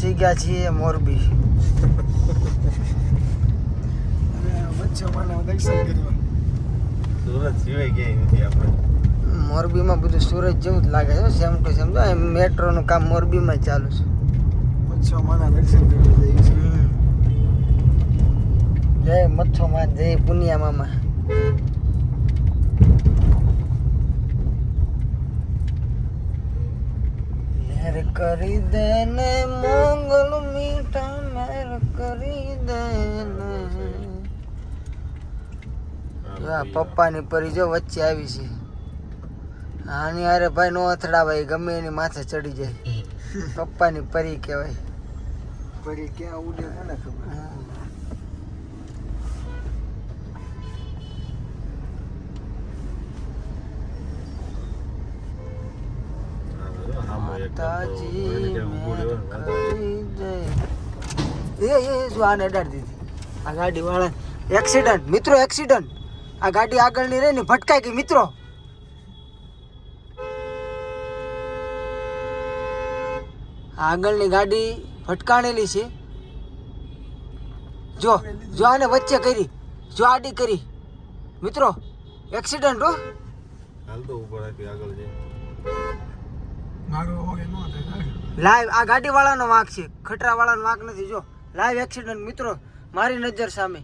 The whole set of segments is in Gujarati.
પહોંચી ગયા છીએ મોરબી. સુરત સિવાય ક્યાંય નથી આપણે. મોરબીમાં બધું સુરત જેવું જ લાગે છે સેમ ટુ સેમ. મેટ્રોનું કામ મોરબીમાં જ ચાલુ છે. જય મચ્છો માં, જય પુનિયા મામા. મેર કરી દે ને મોગલ મીઠા, મેર કરી દે ને. પપ્પાની પરી જો વચ્ચે આવી છે. આની અરે ભાઈ નો અથડાવાય, ગમે એની માથે ચડી જાય. પપ્પાની પરી કહેવાય. પરી ક્યાં ઉડે મને ખબર. આને અડાડી દીધી આ ગાડી વાળા. એક્સિડન્ટ મિત્રો, એક્સિડન્ટ. આ ગાડી આગળની રહી ને ભટકાઈ ગઈ મિત્રો. આગળની ગાડી ભટકાણેલી છે. જો જો આને વચ્ચે કરી, જો આડી કરી મિત્રો. એક્સિડન્ટ હો. હાલ તો ઉપર આપી આગળ જઈ. લાઈવ આ ગાડી વાળાનો વાંક છે, ખટરા વાળાનો વાંક નથી. જો લાઈવ એક્સિડન્ટ મિત્રો, મારી નજર સામે.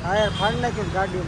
હા યાર, ફાડ નાખ્યું ગાડી.